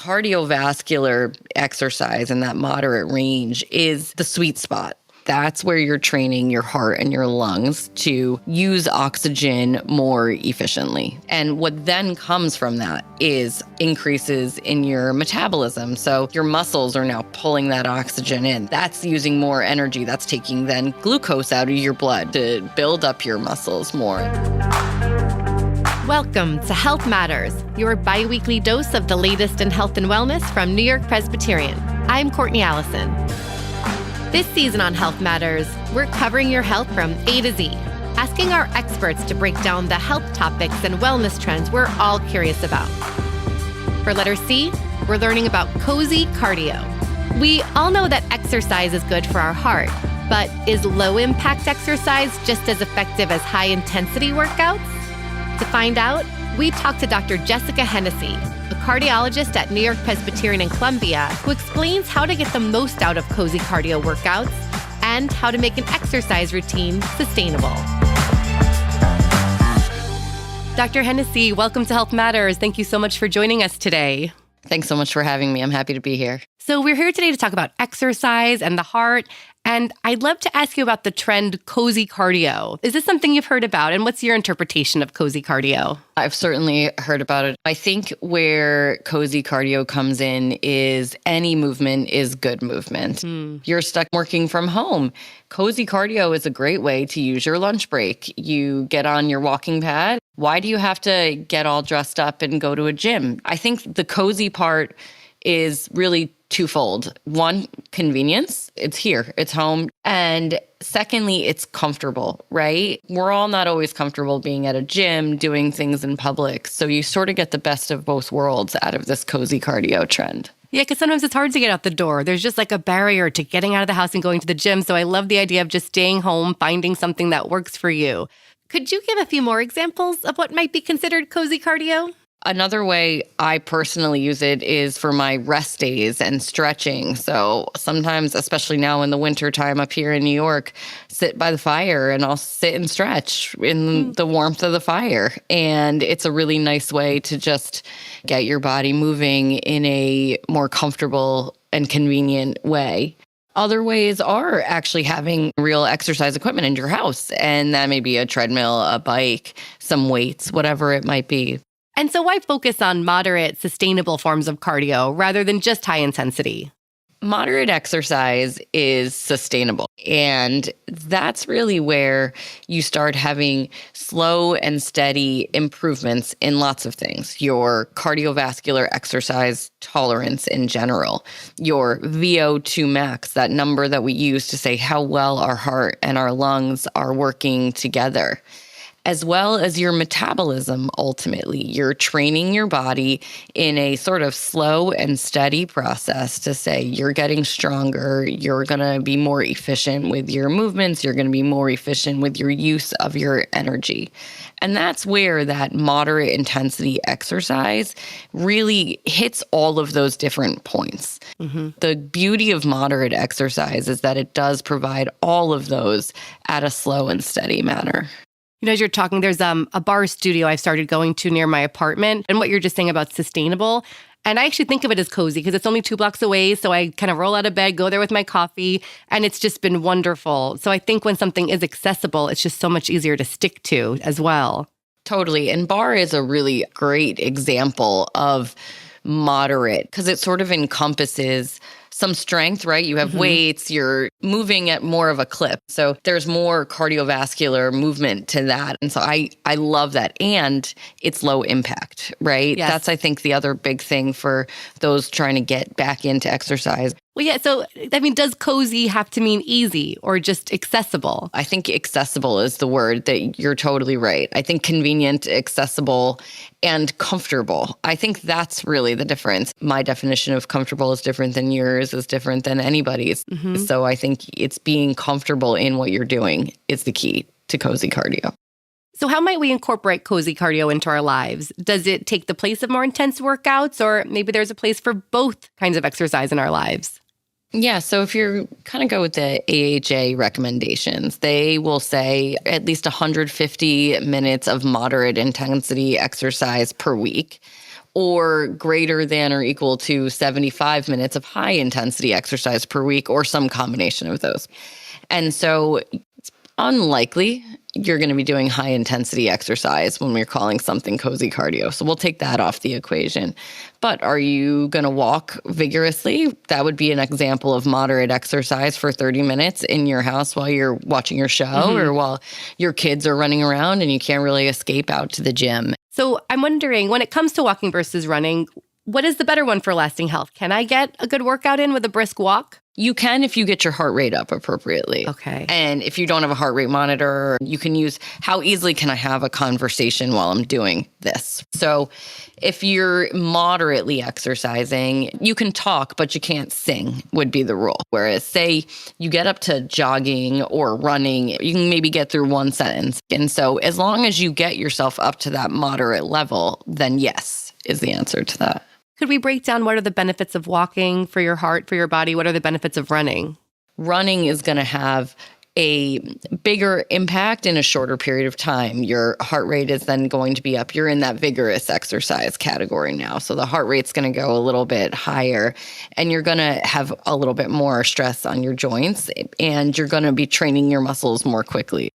Cardiovascular exercise in that moderate range is the sweet spot. That's where you're training your heart and your lungs to use oxygen more efficiently. And what then comes from that is increases in your metabolism. So your muscles are now pulling that oxygen in. That's using more energy. That's taking then glucose out of your blood to build up your muscles more. Welcome to Health Matters, your bi-weekly dose of the latest in health and wellness from New York-Presbyterian. I'm Courtney Allison. This season on Health Matters, we're covering your health from A to Z, asking our experts to break down the health topics and wellness trends we're all curious about. For letter C, we're learning about cozy cardio. We all know that exercise is good for our heart, but is low-impact exercise just as effective as high-intensity workouts? To find out, we talked to Dr. Jessica Hennessey, a cardiologist at New-York-Presbyterian and Columbia, who explains how to get the most out of cozy cardio workouts and how to make an exercise routine sustainable. Dr. Hennessey, welcome to Health Matters. Thank you so much for joining us today. Thanks so much for having me. I'm happy to be here. So we're here today to talk about exercise and the heart. And I'd love to ask you about the trend cozy cardio. Is this something you've heard about? And what's your interpretation of cozy cardio? I've certainly heard about it. I think where cozy cardio comes in is any movement is good movement. You're stuck working from home. Cozy cardio is a great way to use your lunch break. You get on your walking pad. Why do you have to get all dressed up and go to a gym? I think the cozy part is really twofold. One, convenience. It's here, it's home. And secondly, it's comfortable, right? We're all not always comfortable being at a gym, doing things in public. So you sort of get the best of both worlds out of this cozy cardio trend. Yeah, because sometimes it's hard to get out the door. There's just like a barrier to getting out of the house and going to the gym. So I love the idea of just staying home, finding something that works for you. Could you give a few more examples of what might be considered cozy cardio? Another way I personally use it is for my rest days and stretching. So sometimes, especially now in the winter time up here in New York, sit by the fire and I'll sit and stretch in the warmth of the fire. And it's a really nice way to just get your body moving in a more comfortable and convenient way. Other ways are actually having real exercise equipment in your house. And that may be a treadmill, a bike, some weights, whatever it might be. And so why focus on moderate, sustainable forms of cardio rather than just high intensity? Moderate exercise is sustainable. And that's really where you start having slow and steady improvements in lots of things. Your cardiovascular exercise tolerance in general, your VO2 max, that number that we use to say how well our heart and our lungs are working together, as well as your metabolism. Ultimately, you're training your body in a sort of slow and steady process to say you're getting stronger, you're going to be more efficient with your movements, you're going to be more efficient with your use of your energy. And that's where that moderate intensity exercise really hits all of those different points. The beauty of moderate exercise is that it does provide all of those at a slow and steady manner. You know, as you're talking, there's a bar studio I've started going to near my apartment, and what you're just saying about sustainable. And I actually think of it as cozy because it's only 2 blocks away. So I kind of roll out of bed, go there with my coffee, and it's just been wonderful. So I think when something is accessible, it's just so much easier to stick to as well. Totally. And bar is a really great example of moderate because it sort of encompasses some strength, right? You have weights, you're moving at more of a clip. So there's more cardiovascular movement to that. And so I love that. And it's low impact, right? Yes. That's, I think, the other big thing for those trying to get back into exercise. Well, yeah. So, I mean, does cozy have to mean easy or just accessible? I think accessible is the word that you're totally right. I think convenient, accessible, and comfortable. I think that's really the difference. My definition of comfortable is different than yours, is different than anybody's. So I think it's being comfortable in what you're doing is the key to cozy cardio. So how might we incorporate cozy cardio into our lives? Does it take the place of more intense workouts, or maybe there's a place for both kinds of exercise in our lives? Yeah, so if you kind of go with the AHA recommendations, they will say at least 150 minutes of moderate intensity exercise per week, or greater than or equal to 75 minutes of high intensity exercise per week, or some combination of those. And so it's unlikely you're going to be doing high intensity exercise when we're calling something cozy cardio. So we'll take that off the equation. But are you going to walk vigorously? That would be an example of moderate exercise for 30 minutes in your house while you're watching your show or while your kids are running around and you can't really escape out to the gym. So I'm wondering, when it comes to walking versus running, what is the better one for lasting health? Can I get a good workout in with a brisk walk? You can if you get your heart rate up appropriately. Okay. And if you don't have a heart rate monitor, you can use how easily can I have a conversation while I'm doing this? So if you're moderately exercising, you can talk, but you can't sing would be the rule. Whereas say you get up to jogging or running, you can maybe get through one sentence. And so as long as you get yourself up to that moderate level, then yes is the answer to that. Could we break down what are the benefits of walking for your heart, for your body? What are the benefits of running? Running is going to have a bigger impact in a shorter period of time. Your heart rate is then going to be up. You're in that vigorous exercise category now. So the heart rate's going to go a little bit higher and you're going to have a little bit more stress on your joints and you're going to be training your muscles more quickly.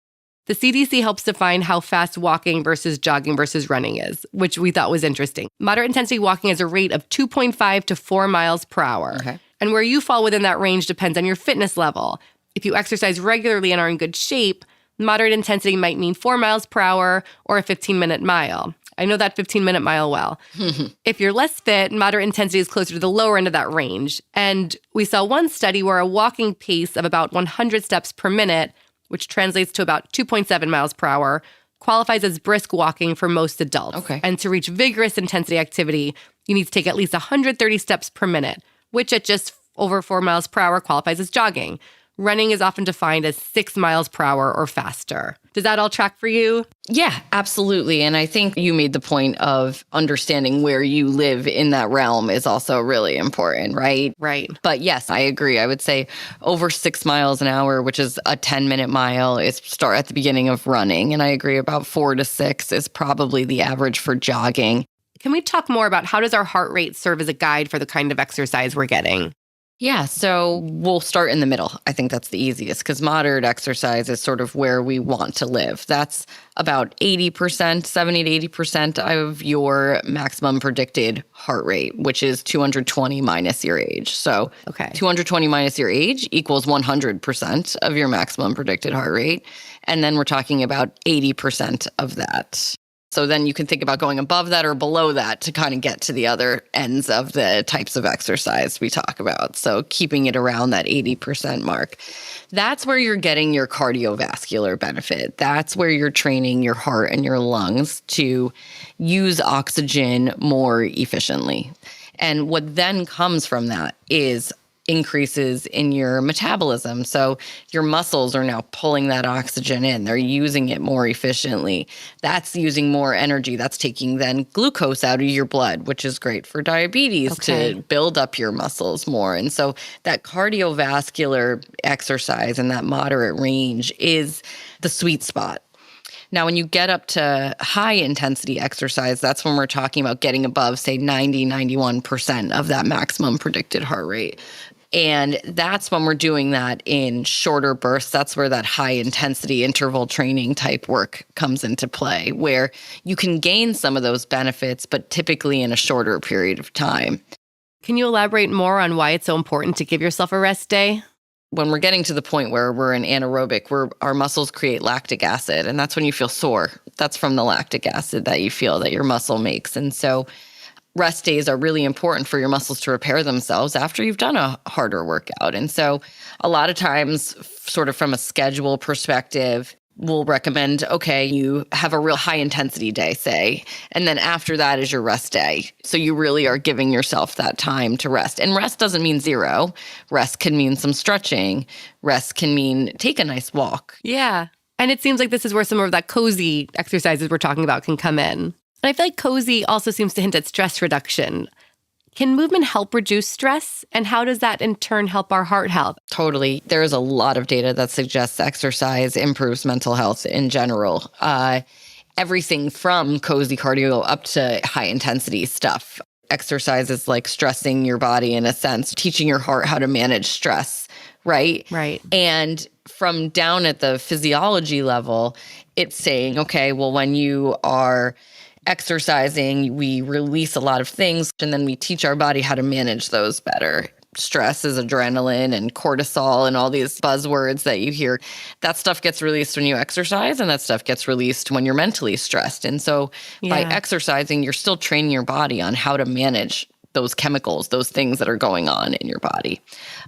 The CDC helps define how fast walking versus jogging versus running is, which we thought was interesting. Moderate intensity walking has a rate of 2.5 to 4 miles per hour. Okay. And where you fall within that range depends on your fitness level. If you exercise regularly and are in good shape, moderate intensity might mean 4 miles per hour or a 15-minute mile. I know that 15-minute mile well. If you're less fit, moderate intensity is closer to the lower end of that range. And we saw one study where a walking pace of about 100 steps per minute, which translates to about 2.7 miles per hour, qualifies as brisk walking for most adults. Okay. And to reach vigorous intensity activity, you need to take at least 130 steps per minute, which at just over 4 miles per hour qualifies as jogging. Running is often defined as 6 miles per hour or faster. Does that all track for you? Yeah, absolutely. And I think you made the point of understanding where you live in that realm is also really important, right? Right. But yes, I agree. I would say over 6 miles an hour, which is a 10-minute mile, is start at the beginning of running. And I agree about 4 to 6 is probably the average for jogging. Can we talk more about how does our heart rate serve as a guide for the kind of exercise we're getting? Yeah, so we'll start in the middle. I think that's the easiest because moderate exercise is sort of where we want to live. That's about 80%, 70 to 80% of your maximum predicted heart rate, which is 220 minus your age. So 220 minus your age equals 100% of your maximum predicted heart rate. And then we're talking about 80% of that. So then you can think about going above that or below that to kind of get to the other ends of the types of exercise we talk about. So keeping it around that 80% mark. That's where you're getting your cardiovascular benefit. That's where you're training your heart and your lungs to use oxygen more efficiently. And what then comes from that is increases in your metabolism. So your muscles are now pulling that oxygen in. They're using it more efficiently. That's using more energy. That's taking then glucose out of your blood, which is great for diabetes to build up your muscles more. And so that cardiovascular exercise in that moderate range is the sweet spot. Now, when you get up to high intensity exercise, that's when we're talking about getting above, say, 90, 91% of that maximum predicted heart rate. And that's when we're doing that in shorter bursts. That's where that high intensity interval training type work comes into play, where you can gain some of those benefits, but typically in a shorter period of time. Can you elaborate more on why it's so important to give yourself a rest day? When we're getting to the point where we're in anaerobic, where our muscles create lactic acid, and that's when you feel sore. That's from the lactic acid that you feel that your muscle makes. And so rest days are really important for your muscles to repair themselves after you've done a harder workout. And so a lot of times, sort of from a schedule perspective, we'll recommend, okay, you have a real high intensity day, say, and then after that is your rest day. So you really are giving yourself that time to rest. And rest doesn't mean zero. Rest can mean some stretching. Rest can mean take a nice walk. Yeah. And it seems like this is where some of that cozy exercises we're talking about can come in. And I feel like cozy also seems to hint at stress reduction. Can movement help reduce stress? And how does that in turn help our heart health? Totally. There's a lot of data that suggests exercise improves mental health in general. everything from cozy cardio up to high intensity stuff. Exercises like stressing your body in a sense, teaching your heart how to manage stress, right? Right. And from down at the physiology level, it's saying, okay, well, when you are exercising, we release a lot of things, and then we teach our body how to manage those better. Stress is adrenaline and cortisol and all these buzzwords that you hear. That stuff gets released when you exercise, and that stuff gets released when you're mentally stressed. And so by exercising, you're still training your body on how to manage those chemicals, those things that are going on in your body.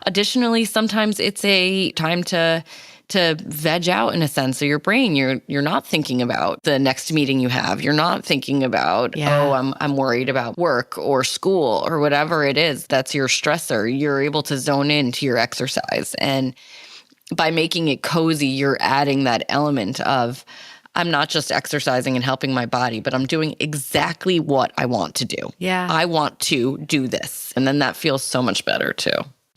Additionally, sometimes it's a time to veg out in a sense. So your brain, you're not thinking about the next meeting you have. You're not thinking about, I'm worried about work or school or whatever it is that's your stressor. You're able to zone into your exercise. And by making it cozy, you're adding that element of, I'm not just exercising and helping my body, but I'm doing exactly what I want to do. Yeah. I want to do this. And then that feels so much better too.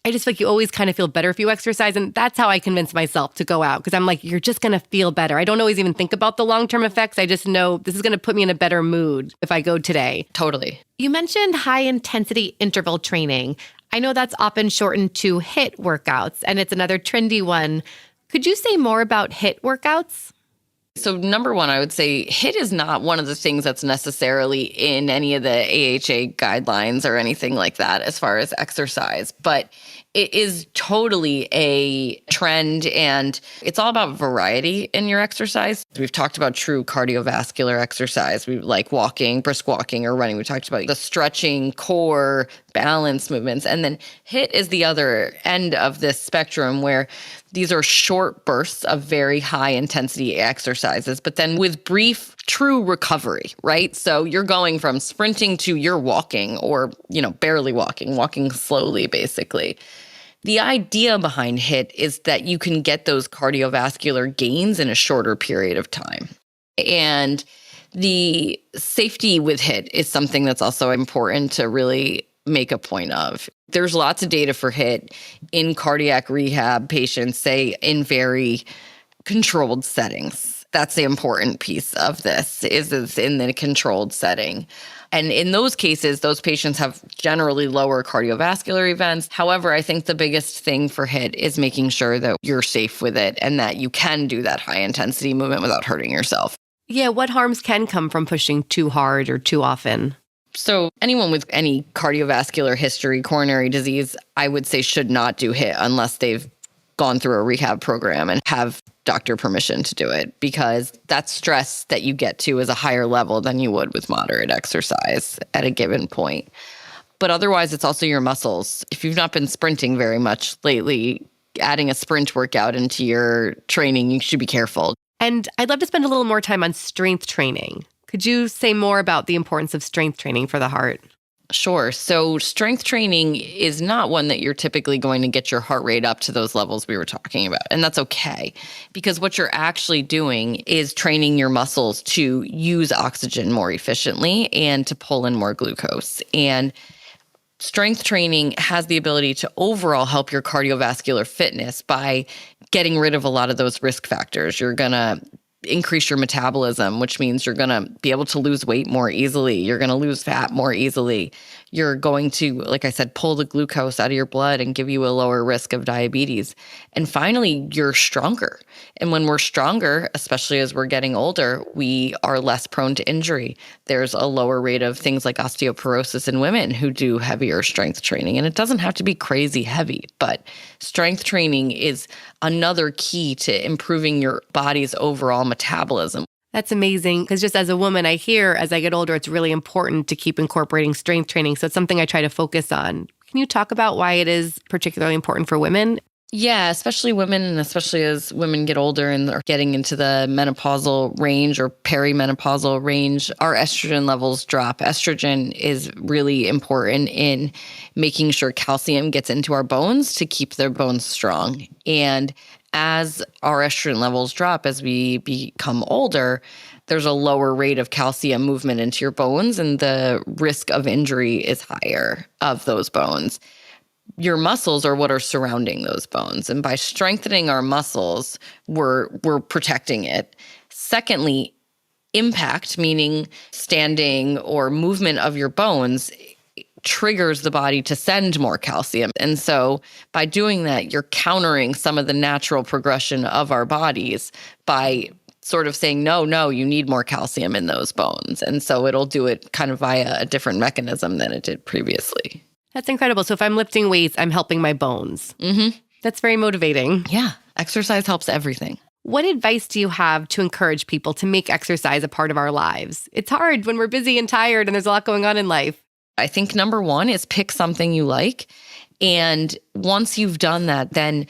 I just feel like you always kind of feel better if you exercise. And that's how I convince myself to go out, because I'm like, you're just going to feel better. I don't always even think about the long-term effects. I just know this is going to put me in a better mood if I go today. Totally. You mentioned high-intensity interval training. I know that's often shortened to HIIT workouts, and it's another trendy one. Could you say more about HIIT workouts? So number one, I would say HIIT is not one of the things that's necessarily in any of the AHA guidelines or anything like that as far as exercise, but it is totally a trend, and it's all about variety in your exercise. We've talked about true cardiovascular exercise. We like walking, brisk walking or running. We talked about the stretching, core, balance movements. And then HIIT is the other end of this spectrum where these are short bursts of very high intensity exercises, but then with brief, true recovery, right? So you're going from sprinting to you're walking or, barely walking slowly, basically. The idea behind HIIT is that you can get those cardiovascular gains in a shorter period of time. And the safety with HIIT is something that's also important to really make a point of. There's lots of data for HIIT in cardiac rehab patients, say in very controlled settings. That's the important piece of this, is it's in the controlled setting. And in those cases, those patients have generally lower cardiovascular events. However, I think the biggest thing for HIIT is making sure that you're safe with it and that you can do that high intensity movement without hurting yourself. Yeah, what harms can come from pushing too hard or too often? So anyone with any cardiovascular history, coronary disease, I would say should not do HIIT unless they've gone through a rehab program and have doctor permission to do it, because that stress that you get to is a higher level than you would with moderate exercise at a given point. But otherwise, it's also your muscles. If you've not been sprinting very much lately, adding a sprint workout into your training, you should be careful. And I'd love to spend a little more time on strength training. Could you say more about the importance of strength training for the heart? Sure. So strength training is not one that you're typically going to get your heart rate up to those levels we were talking about. And that's okay, because what you're actually doing is training your muscles to use oxygen more efficiently and to pull in more glucose. And strength training has the ability to overall help your cardiovascular fitness by getting rid of a lot of those risk factors. You're going to increase your metabolism, which means you're going to be able to lose weight more easily. You're going to lose fat more easily. You're going to, like I said, pull the glucose out of your blood and give you a lower risk of diabetes. And finally, you're stronger. And when we're stronger, especially as we're getting older, we are less prone to injury. There's a lower rate of things like osteoporosis in women who do heavier strength training. And it doesn't have to be crazy heavy, but strength training is another key to improving your body's overall metabolism. That's amazing, because just as a woman, I hear as I get older, it's really important to keep incorporating strength training. So it's something I try to focus on. Can you talk about why it is particularly important for women? Yeah, especially women, and especially as women get older and are getting into the menopausal range or perimenopausal range, our estrogen levels drop. Estrogen is really important in making sure calcium gets into our bones to keep their bones strong. And as our estrogen levels drop, as we become older, there's a lower rate of calcium movement into your bones, and the risk of injury is higher of those bones. Your muscles are what are surrounding those bones. And by strengthening our muscles, we're protecting it. Secondly, impact, meaning standing or movement of your bones, triggers the body to send more calcium. And so by doing that, you're countering some of the natural progression of our bodies by sort of saying, no, you need more calcium in those bones. And so it'll do it kind of via a different mechanism than it did previously. That's incredible. So if I'm lifting weights, I'm helping my bones. Mm-hmm. That's very motivating. Yeah. Exercise helps everything. What advice do you have to encourage people to make exercise a part of our lives? It's hard when we're busy and tired and there's a lot going on in life. I think number one is pick something you like. And once you've done that, then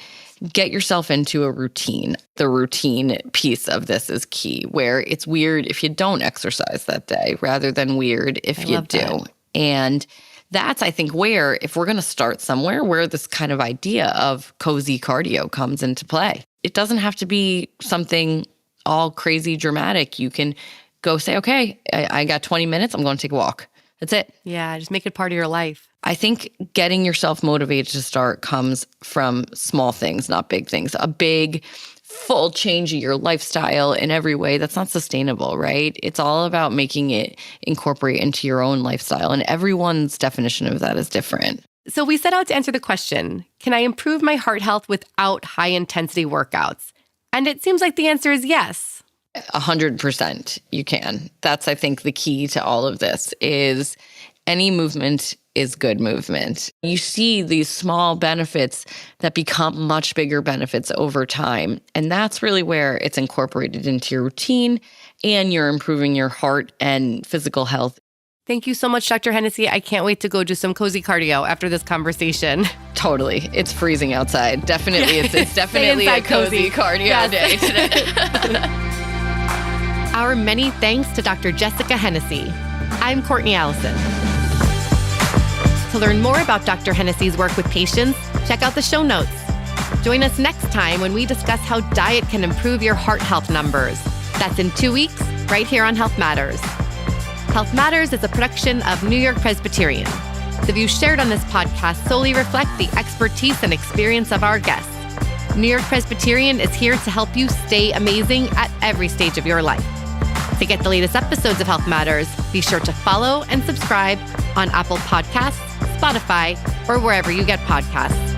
get yourself into a routine. The routine piece of this is key, where it's weird if you don't exercise that day rather than weird if you do. That. And that's, I think, where, if we're going to start somewhere, where this kind of idea of cozy cardio comes into play. It doesn't have to be something all crazy dramatic. You can go say, okay, I got 20 minutes. I'm going to take a walk. That's it. Yeah, just make it part of your life. I think getting yourself motivated to start comes from small things, not big things. A big, full change of your lifestyle in every way, that's not sustainable, right? It's all about making it incorporate into your own lifestyle. And everyone's definition of that is different. So we set out to answer the question, can I improve my heart health without high-intensity workouts? And it seems like the answer is yes. 100% you can. That's, I think, the key to all of this is any movement is good movement. You see these small benefits that become much bigger benefits over time. And that's really where it's incorporated into your routine and you're improving your heart and physical health. Thank you so much, Dr. Hennessey. I can't wait to go do some cozy cardio after this conversation. Totally. It's freezing outside. Definitely. It's definitely a cozy cardio day today. Our many thanks to Dr. Jessica Hennessey. I'm Courtney Allison. To learn more about Dr. Hennessey's work with patients, check out the show notes. Join us next time when we discuss how diet can improve your heart health numbers. That's in 2 weeks, right here on Health Matters. Health Matters is a production of New York-Presbyterian. The views shared on this podcast solely reflect the expertise and experience of our guests. New York-Presbyterian is here to help you stay amazing at every stage of your life. To get the latest episodes of Health Matters, be sure to follow and subscribe on Apple Podcasts, Spotify, or wherever you get podcasts.